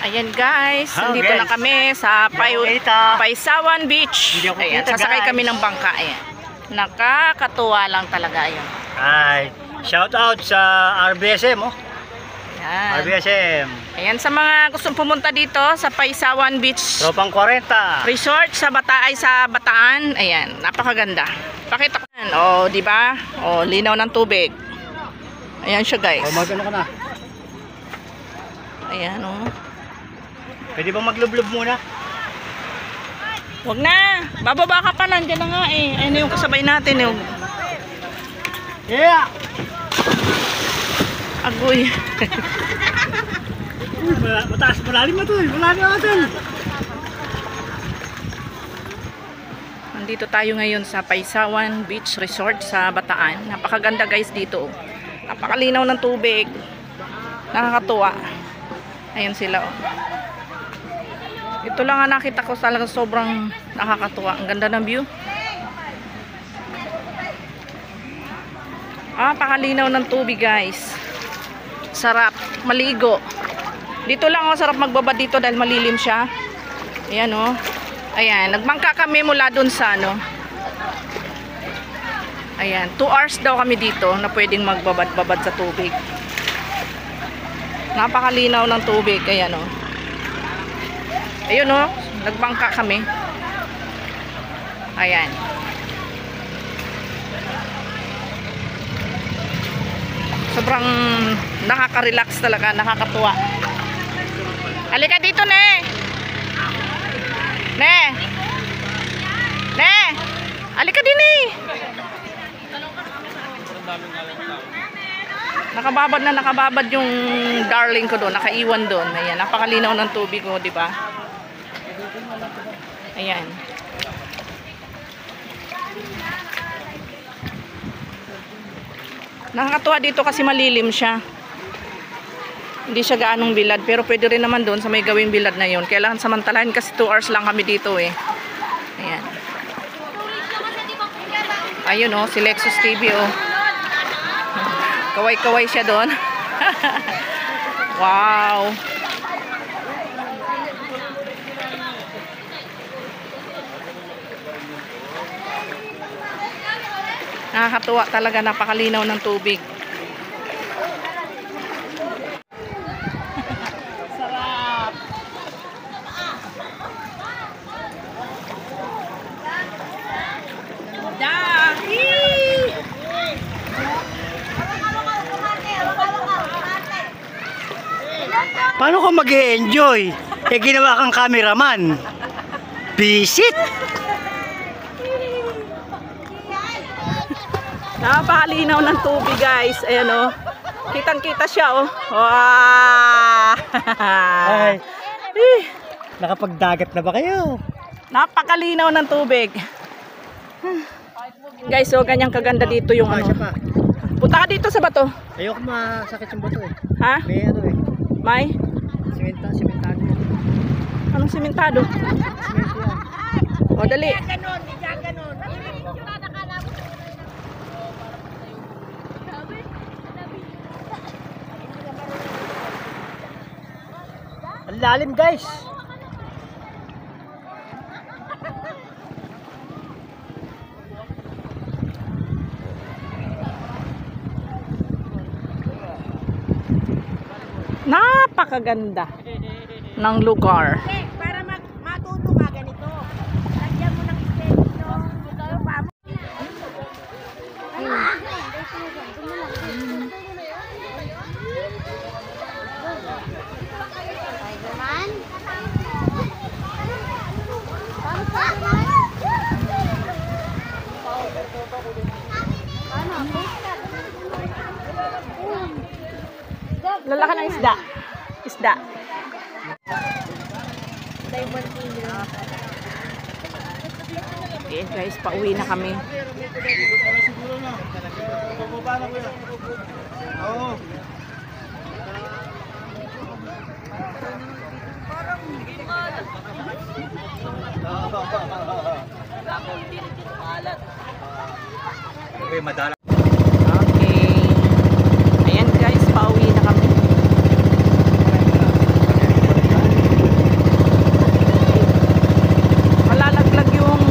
Ayan guys, nandito na kami sa Paisawan Beach. Ayan, sasakay kami ng bangka. Ayan. Nakakatuwa lang talaga. Ayan. Ay, shout out sa RBSM, oh. Ayan. RBSM. Ayan, sa mga gustong pumunta dito sa Paisawan Beach Tropang 40 Resort sa Bataan. Ayan, napakaganda. Pakita ko yan. Oh, di ba? Oh, linaw ng tubig. Ayan siya guys. Oh, magano ka na. Ayan, oh. Pwede bang maglublob muna? Huwag na. Bababa ka pa, nandiyan na nga eh. Ayun na yung kasabay natin. Yung... Yeah! Agoy. Mataas, malalim na ito eh. Malalim na natin. Nandito tayo ngayon sa Paisawan Beach Resort sa Bataan. Napakaganda guys dito. Napakalinaw ng tubig. Nakakatuwa. Ayun sila oh. Ito lang ang nakita ko, talaga sobrang nakakatuwa. Ang ganda ng view. Pakalinaw ng tubig guys. Sarap maligo. Dito lang sarap magbaba dito dahil malilim siya. Ayan oh. Ayan, nagbangka kami mula dun sa ano. Ayan, 2 hours daw kami dito na pwedeng magbabad-babad sa tubig. Napakalinaw ng tubig. Ayan oh. Ayun oh, nagbangka kami. Ayan. Sobrang nakaka-relax talaga, nakakatuwa. Halika dito, Ne. Ne. Halika din eh. Nakababad yung darling ko doon, nakaiwan doon. Ayan, napakalinaw ng tubig ko, di ba? Ayan. Nakakatuwa dito kasi malilim siya. Hindi siya gaanong bilad, pero pwede rin naman doon sa may gawing bilad na yon. Kailangan samantalahin kasi 2 hours lang kami dito eh. Ayan. Ayun oh, si Lexus TV oh. Kaway-kaway siya doon. Wow. Nakakatuwa talaga, napakalinaw ng tubig. Sarap. Dahi! Paano ko mag-e-enjoy? Eh, ginawa kang cameraman. Visit! Napakalinaw ng tubig guys. Ayan oh. Kitang-kita siya oh. Wow! Ay, nakapagdagat na ba kayo? Napakalinaw ng tubig. Guys, so ganyang kaganda dito yung ano. Punta ka dito sa bato. Ayoko masakit yung bato eh. Ha? May ano eh. May? Simentado. Anong simentado? Simento yan. O dali. Ang lalim guys. Napakaganda ng lugar. Para matuto ka ganito. Lagyan mo ng steak, no? isda. Isda. Okay guys, pauwi na kami. Okay, madala. Okay. Ayan guys, pauwi na kami. Malalaglag yung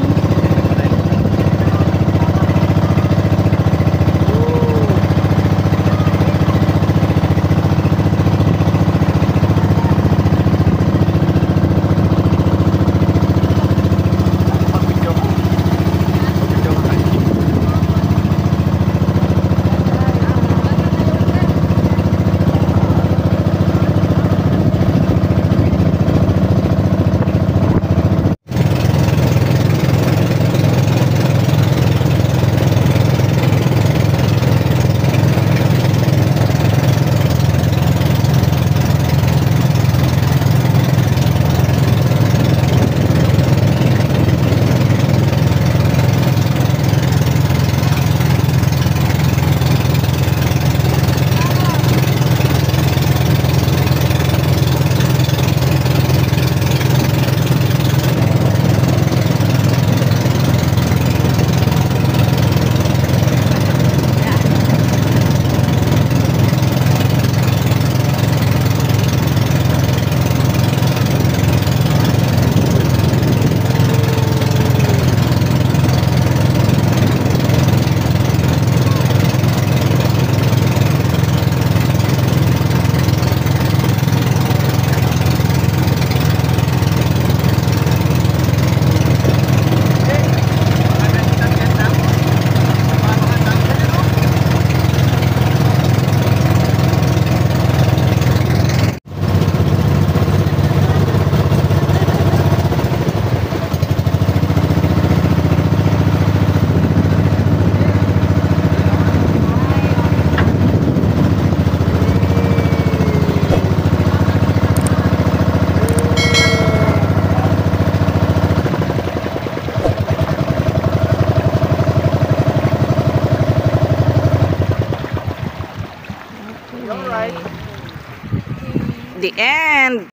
the end.